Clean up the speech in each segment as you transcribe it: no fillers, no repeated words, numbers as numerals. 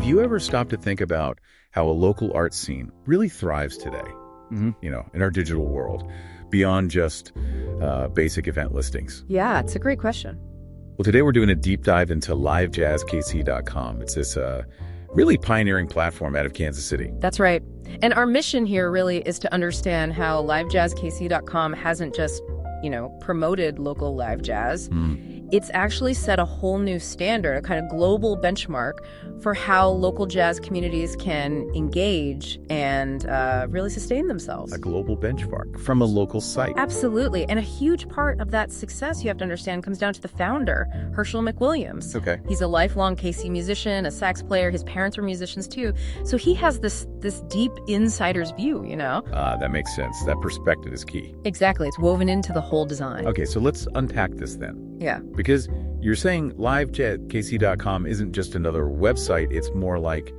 you ever stopped to think about how a local art scene really thrives today, in our digital world, beyond just basic event listings? Yeah, it's a great question. Well, today we're doing a deep dive into LivejazzKC.com. It's this really pioneering platform out of Kansas City. That's right. And our mission here really is to understand how LivejazzKC.com hasn't just, promoted local live jazz. It's actually set a whole new standard, a kind of global benchmark for how local jazz communities can engage and really sustain themselves. A global benchmark from a local site. Absolutely. And a huge part of that success, you have to understand, comes down to the founder, Herschel McWilliams. Okay. He's a lifelong KC musician, a sax player. His parents were musicians too. So he has this deep insider's view, That makes sense. That perspective is key. Exactly. It's woven into the whole design. Okay, so let's unpack this then. Yeah. Because you're saying LivejazzKC.com isn't just another website, it's more like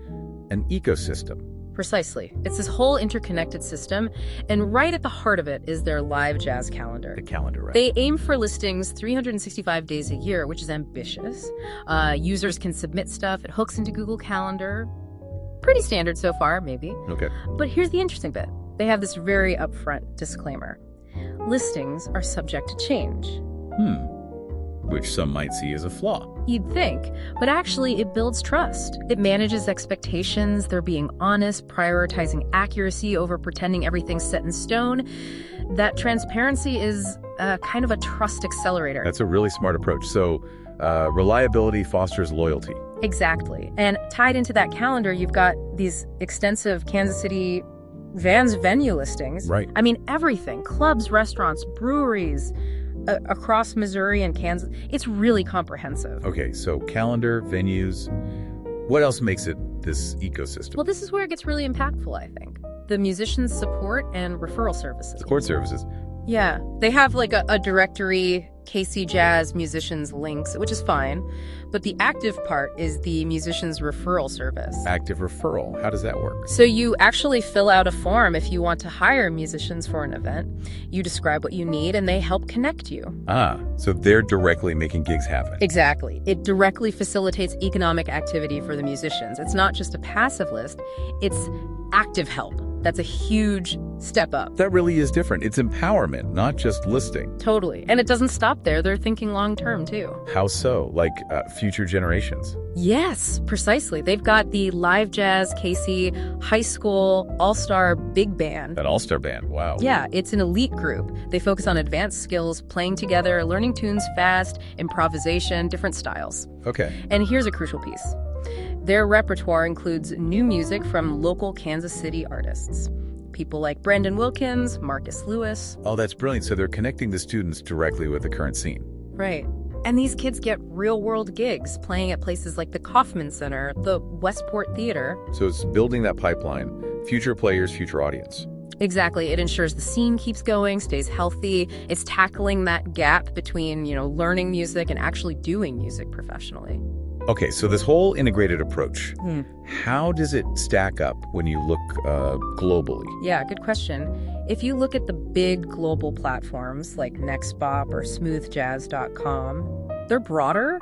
an ecosystem. Precisely. It's this whole interconnected system, and right at the heart of it is their live jazz calendar. The calendar, right? They aim for listings 365 days a year, which is ambitious. Users can submit stuff. It hooks into Google Calendar. Pretty standard so far, maybe. Okay. But here's the interesting bit. They have this very upfront disclaimer. Listings are subject to change. Which some might see as a flaw. You'd think, but actually it builds trust. It manages expectations. They're being honest, prioritizing accuracy over pretending everything's set in stone. That transparency is kind of a trust accelerator. That's a really smart approach. So reliability fosters loyalty. Exactly. And tied into that calendar, you've got these extensive Kansas City venue listings. Right. I mean, everything. Clubs, restaurants, breweries, across Missouri and Kansas. It's really comprehensive. Okay, so calendar, venues. What else makes it this ecosystem? Well, this is where it gets really impactful, I think. The musicians' support and referral services. Support services. Yeah. They have like a directory, KC Jazz musicians links, which is fine. But the active part is the musicians' referral service. Active referral. How does that work? So you actually fill out a form if you want to hire musicians for an event. You describe what you need, and they help connect you. So they're directly making gigs happen. Exactly. It directly facilitates economic activity for the musicians. It's not just a passive list. It's active help. That's a huge step up. That really is different. It's empowerment, not just listing. Totally. And it doesn't stop there. They're thinking long term, too. How so? Like future generations? Yes, precisely. They've got the LivejazzKC High School All-Star Big Band. An all-star band. Wow. Yeah, it's an elite group. They focus on advanced skills, playing together, learning tunes fast, improvisation, different styles. Okay. And here's a crucial piece. Their repertoire includes new music from local Kansas City artists. People like Brandon Wilkins, Marcus Lewis. Oh, that's brilliant. So they're connecting the students directly with the current scene. Right. And these kids get real-world gigs, playing at places like the Kauffman Center, the Westport Theater. So it's building that pipeline, future players, future audience. Exactly. It ensures the scene keeps going, stays healthy. It's tackling that gap between, learning music and actually doing music professionally. Okay, so this whole integrated approach, how does it stack up when you look globally? Yeah, good question. If you look at the big global platforms like Nextbop or smoothjazz.com, they're broader.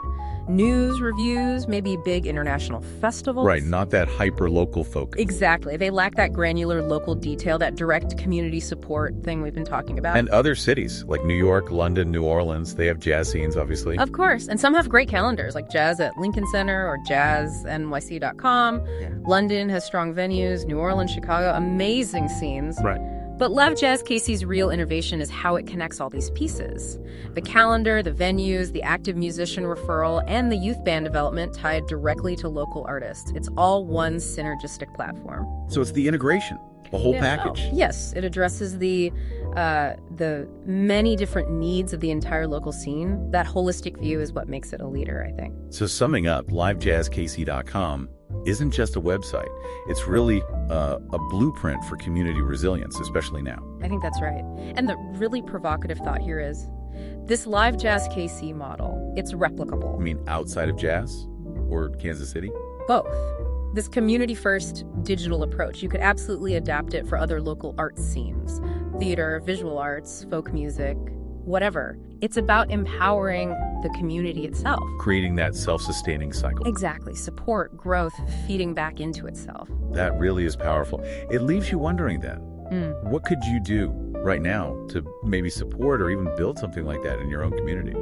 News, reviews, maybe big international festivals. Right, not that hyper-local focus. Exactly. They lack that granular local detail, that direct community support thing we've been talking about. And other cities, like New York, London, New Orleans, they have jazz scenes, obviously. Of course. And some have great calendars, like Jazz at Lincoln Center or jazznyc.com. Yeah. London has strong venues. New Orleans, Chicago, amazing scenes. Right. But LivejazzKC's real innovation is how it connects all these pieces. The calendar, the venues, the active musician referral, and the youth band development tied directly to local artists. It's all one synergistic platform. So it's the integration, the whole package. Oh, yes, it addresses the many different needs of the entire local scene. That holistic view is what makes it a leader, I think. So summing up, LivejazzKC.com isn't just a website. It's really a blueprint for community resilience, especially now. I think that's right. And the really provocative thought here is, this LivejazzKC model, it's replicable. I mean, outside of jazz or Kansas City? Both. This community-first digital approach, you could absolutely adapt it for other local art scenes. Theater, visual arts, folk music, whatever. It's about empowering the community itself. Creating that self-sustaining cycle. Exactly. Support, growth, feeding back into itself. That really is powerful. It leaves you wondering then, what could you do right now to maybe support or even build something like that in your own community?